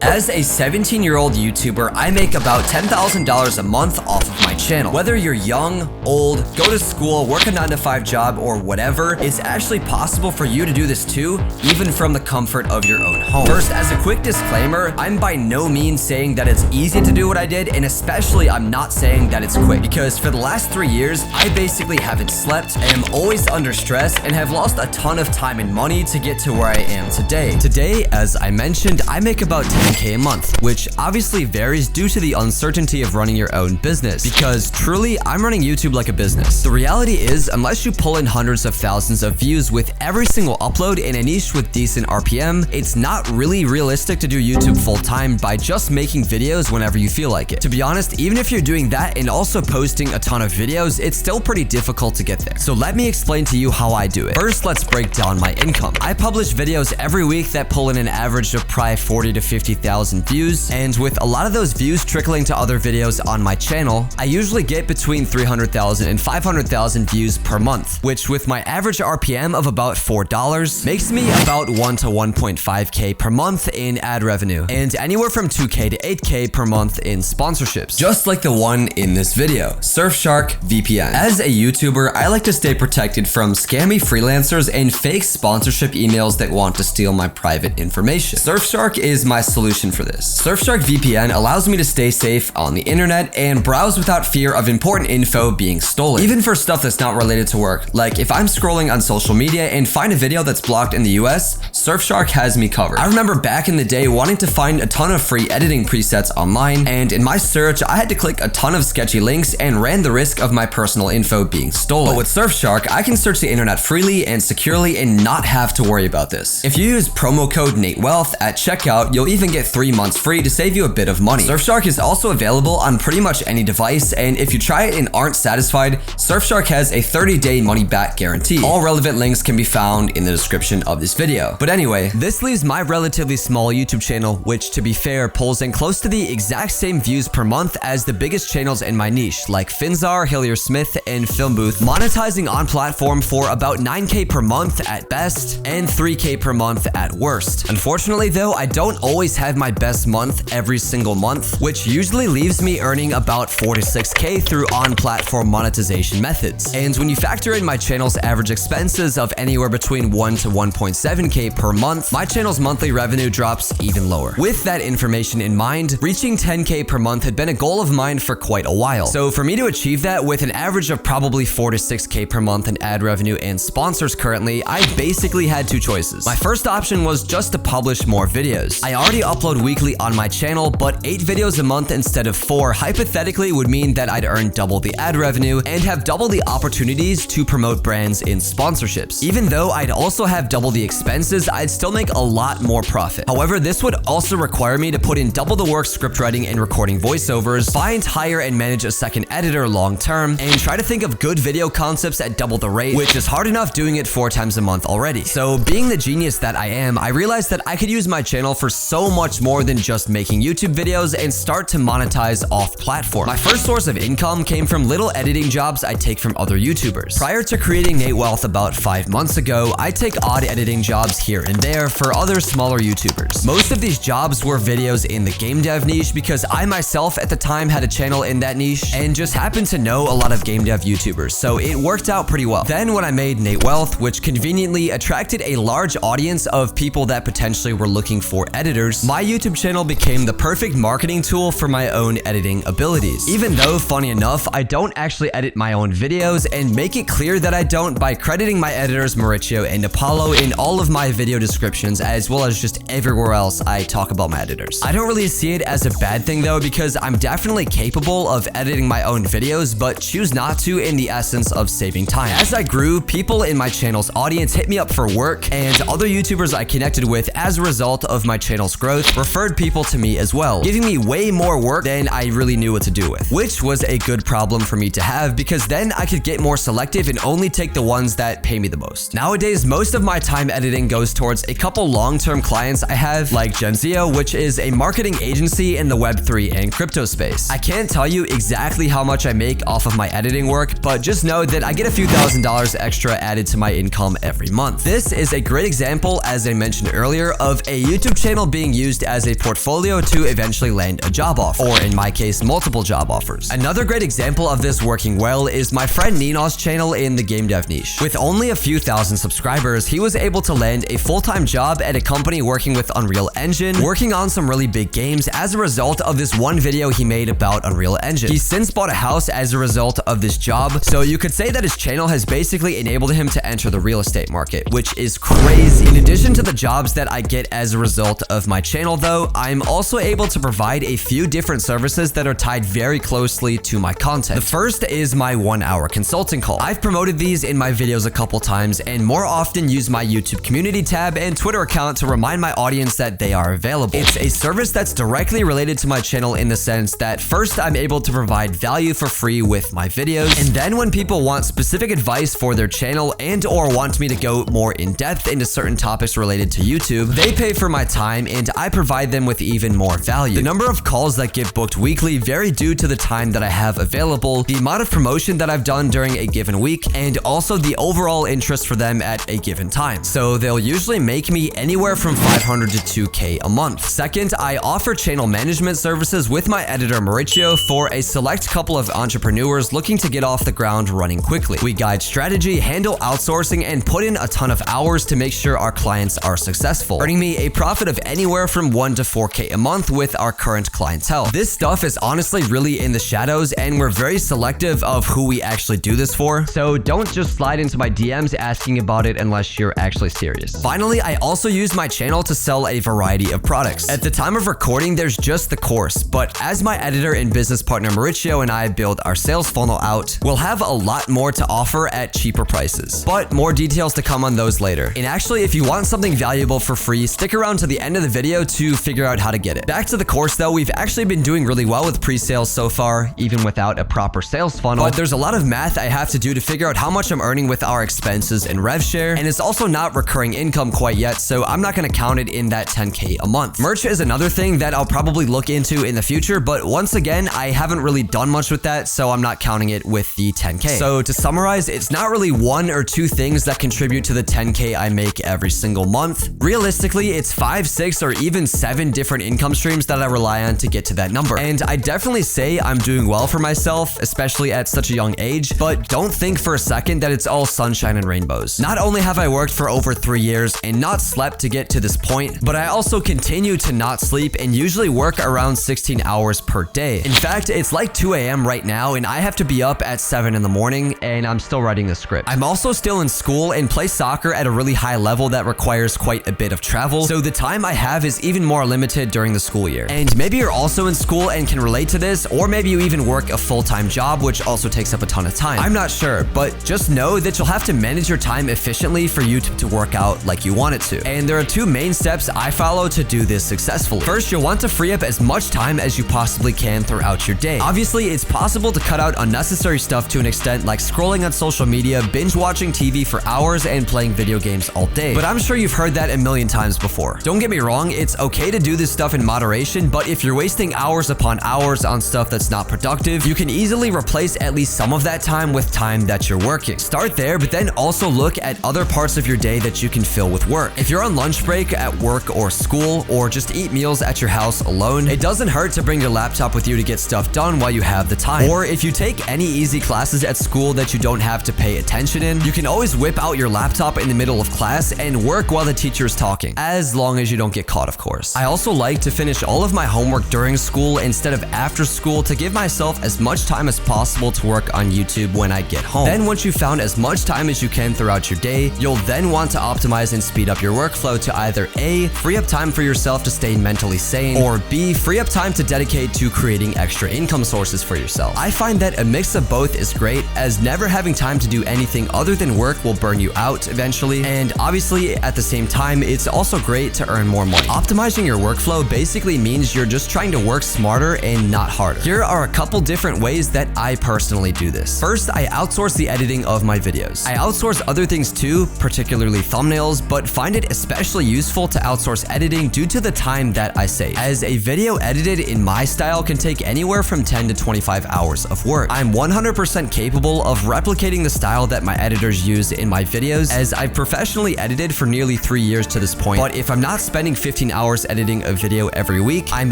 As a 17-year-old YouTuber, I make about $10,000 a month off of my channel. Whether you're young, old, go to school, work a 9-to-5 job, or whatever, it's actually possible for you to do this too, even from the comfort of your own home. First, as a quick disclaimer, I'm by no means saying that it's easy to do what I did, and especially I'm not saying that it's quick, because for the last 3 years, I basically haven't slept, I am always under stress, and have lost a ton of time and money to get to where I am today. Today, as I mentioned, I make about $10K a month, which obviously varies due to the uncertainty of running your own business, because truly, I'm running YouTube like a business. The reality is, unless you pull in hundreds of thousands of views with every single upload in a niche with decent RPM, it's not really realistic to do YouTube full-time by just making videos whenever you feel like it. To be honest, even if you're doing that and also posting a ton of videos, it's still pretty difficult to get there. So let me explain to you how I do it. First, let's break down my income. I publish videos every week that pull in an average of probably 40 to 50,000 views, and with a lot of those views trickling to other videos on my channel, I usually get between 300,000 and 500,000 views per month, which with my average RPM of about $4 makes me about 1 to 1.5K per month in ad revenue, and anywhere from 2K to 8K per month in sponsorships, just like the one in this video, Surfshark VPN. As a YouTuber, I like to stay protected from scammy freelancers and fake sponsorship emails that want to steal my private information. Surfshark is my solution for this. Surfshark VPN allows me to stay safe on the internet and browse without fear of important info being stolen, even for stuff that's not related to work. Like if I'm scrolling on social media and find a video that's blocked in the US, Surfshark has me covered. I remember back in the day wanting to find a ton of free editing presets online, and in my search, I had to click a ton of sketchy links and ran the risk of my personal info being stolen. But with Surfshark, I can search the internet freely and securely and not have to worry about this. If you use promo code NateWealth at checkout, you'll even get 3 months free to save you a bit of money. Surfshark is also available on pretty much any device, and if you try it and aren't satisfied, Surfshark has a 30-day money-back guarantee. All relevant links can be found in the description of this video. But anyway, this leaves my relatively small YouTube channel, which to be fair, pulls in close to the exact same views per month as the biggest channels in my niche, like Finzar, Hillier Smith, and Film Booth, monetizing on platform for about 9K per month at best, and 3K per month at worst. Unfortunately though, I don't always have my best month every single month, which usually leaves me earning about 4 to 6K through on-platform monetization methods. And when you factor in my channel's average expenses of anywhere between 1 to 1.7K per month, my channel's monthly revenue drops even lower. With that information in mind, reaching 10K per month had been a goal of mine for quite a while. So for me to achieve that with an average of probably 4 to 6K per month in ad revenue and sponsors currently, I basically had two choices. My first option was just to publish more videos. I already upload weekly on my channel, but 8 videos a month instead of 4 hypothetically would mean that I'd earn double the ad revenue and have double the opportunities to promote brands in sponsorships. Even though I'd also have double the expenses, I'd still make a lot more profit. However, this would also require me to put in double the work scriptwriting and recording voiceovers, find, hire, and manage a second editor long term, and try to think of good video concepts at double the rate, which is hard enough doing it 4 times a month already. So being the genius that I am, I realized that I could use my channel for so much more than just making YouTube videos and start to monetize off platform. My first source of income came from little editing jobs I take from other YouTubers. Prior to creating NateWealth about 5 months ago, I take odd editing jobs here and there for other smaller YouTubers. Most of these jobs were videos in the game dev niche because I myself at the time had a channel in that niche and just happened to know a lot of game dev YouTubers, so it worked out pretty well. Then when I made NateWealth, which conveniently attracted a large audience of people that potentially were looking for editors, my YouTube channel became the perfect marketing tool for my own editing abilities. Even though, funny enough, I don't actually edit my own videos and make it clear that I don't by crediting my editors Mauricio and Apollo in all of my video descriptions, as well as just everywhere else I talk about my editors. I don't really see it as a bad thing though, because I'm definitely capable of editing my own videos, but choose not to in the essence of saving time. As I grew, people in my channel's audience hit me up for work, and other YouTubers I connected with as a result of my channel's growth referred people to me as well, giving me way more work than I really knew what to do with, which was a good problem for me to have because then I could get more selective and only take the ones that pay me the most. Nowadays, most of my time editing goes towards a couple long-term clients I have, like Genzio, which is a marketing agency in the Web3 and crypto space. I can't tell you exactly how much I make off of my editing work, but just know that I get a few $1,000s extra added to my income every month. This is a great example, as I mentioned earlier, of a YouTube channel being used used as a portfolio to eventually land a job offer, or in my case, multiple job offers. Another great example of this working well is my friend Nino's channel in the game dev niche. With only a few thousand subscribers, he was able to land a full-time job at a company working with Unreal Engine, working on some really big games as a result of this one video he made about Unreal Engine. He's since bought a house as a result of this job, so you could say that his channel has basically enabled him to enter the real estate market, which is crazy. In addition to the jobs that I get as a result of my channel though, I'm also able to provide a few different services that are tied very closely to my content. The first is my 1-hour consulting call. I've promoted these in my videos a couple times and more often use my YouTube community tab and Twitter account to remind my audience that they are available. It's a service that's directly related to my channel in the sense that first I'm able to provide value for free with my videos, and then when people want specific advice for their channel and or want me to go more in depth into certain topics related to YouTube, they pay for my time and I provide them with even more value. The number of calls that get booked weekly vary due to the time that I have available, the amount of promotion that I've done during a given week, and also the overall interest for them at a given time. So they'll usually make me anywhere from 500 to 2K a month. Second, I offer channel management services with my editor Mauricio for a select couple of entrepreneurs looking to get off the ground running quickly. We guide strategy, handle outsourcing, and put in a ton of hours to make sure our clients are successful, earning me a profit of anywhere from 1 to 4K a month with our current clientele. This stuff is honestly really in the shadows and we're very selective of who we actually do this for, so don't just slide into my DMs asking about it unless you're actually serious. Finally, I also use my channel to sell a variety of products. At the time of recording, there's just the course, but as my editor and business partner Mauricio and I build our sales funnel out, we'll have a lot more to offer at cheaper prices. But more details to come on those later. And actually, if you want something valuable for free, stick around to the end of the video to figure out how to get it. Back to the course though, we've actually been doing really well with pre-sales so far, even without a proper sales funnel, but there's a lot of math I have to do to figure out how much I'm earning with our expenses and rev share, and it's also not recurring income quite yet, so I'm not gonna count it in that 10K a month. Merch is another thing that I'll probably look into in the future, but once again, I haven't really done much with that, so I'm not counting it with the 10K. So to summarize, it's not really one or two things that contribute to the 10K I make every single month. Realistically, it's 5, 6, or even 7 different income streams that I rely on to get to that number. And I definitely say I'm doing well for myself, especially at such a young age, but don't think for a second that it's all sunshine and rainbows. Not only have I worked for over 3 years and not slept to get to this point, but I also continue to not sleep and usually work around 16 hours per day. In fact, it's like 2 a.m. right now and I have to be up at 7 in the morning and I'm still writing the script. I'm also still in school and play soccer at a really high level that requires quite a bit of travel, so the time I have is even more limited during the school year. And maybe you're also in school and can relate to this, or maybe you even work a full-time job which also takes up a ton of time. I'm not sure, but just know that you'll have to manage your time efficiently for YouTube to work out like you want it to. And there are 2 main steps I follow to do this successfully. First, you'll want to free up as much time as you possibly can throughout your day. Obviously, it's possible to cut out unnecessary stuff to an extent, like scrolling on social media, binge watching TV for hours, and playing video games all day. But I'm sure you've heard that a million times before. Don't get me wrong, it's okay to do this stuff in moderation, but if you're wasting hours upon hours on stuff that's not productive, you can easily replace at least some of that time with time that you're working. Start there, but then also look at other parts of your day that you can fill with work. If you're on lunch break at work or school, or just eat meals at your house alone, it doesn't hurt to bring your laptop with you to get stuff done while you have the time. Or if you take any easy classes at school that you don't have to pay attention in, you can always whip out your laptop in the middle of class and work while the teacher is talking, as long as you don't get caught, of course. I also like to finish all of my homework during school instead of after school to give myself as much time as possible to work on YouTube when I get home. Then once you've found as much time as you can throughout your day, you'll then want to optimize and speed up your workflow to either A, free up time for yourself to stay mentally sane, or B, free up time to dedicate to creating extra income sources for yourself. I find that a mix of both is great, as never having time to do anything other than work will burn you out eventually, and obviously at the same time, it's also great to earn more money. Optimizing your workflow basically means you're just trying to work smarter and not harder. Here are a couple different ways that I personally do this. First, I outsource the editing of my videos. I outsource other things too, particularly thumbnails, but find it especially useful to outsource editing due to the time that I save, as a video edited in my style can take anywhere from 10 to 25 hours of work. I'm 100% capable of replicating the style that my editors use in my videos, as I've professionally edited for nearly 3 years to this point, but if I'm not spending 15 hours editing a video every week, I'm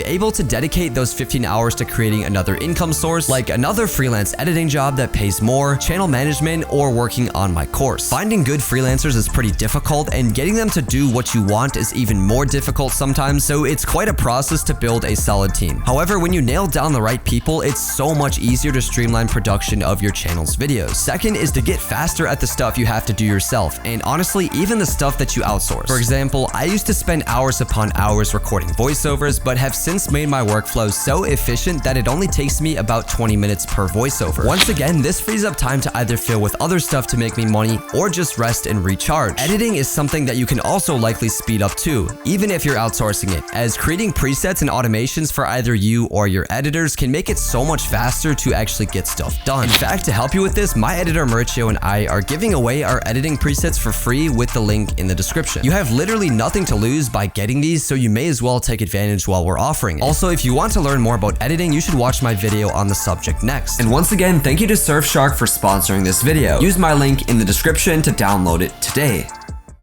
able to dedicate those 15 hours to creating another income source, like another freelance editing job that pays more, channel management, or working on my course. Finding good freelancers is pretty difficult, and getting them to do what you want is even more difficult sometimes, so it's quite a process to build a solid team. However, when you nail down the right people, it's so much easier to streamline production of your channel's videos. Second is to get faster at the stuff you have to do yourself, and honestly, even the stuff that you outsource. For example, I used to spend hours upon hours recording voiceovers, but have since made my workflow so efficient that it only takes me about 20 minutes per voiceover. Once again, this frees up time to either fill with other stuff to make me money or just rest and recharge. Editing is something that you can also likely speed up too, even if you're outsourcing it, as creating presets and automations for either you or your editors can make it so much faster to actually get stuff done. In fact, to help you with this, my editor Mauricio and I are giving away our editing presets for free with the link in the description. You have literally nothing to lose by getting these, so you may as well take advantage while we're offering it. Also, if you want to learn more about editing, you should watch my video on the subject next. And once again, thank you to Surfshark for sponsoring this video. Use my link in the description to download it today.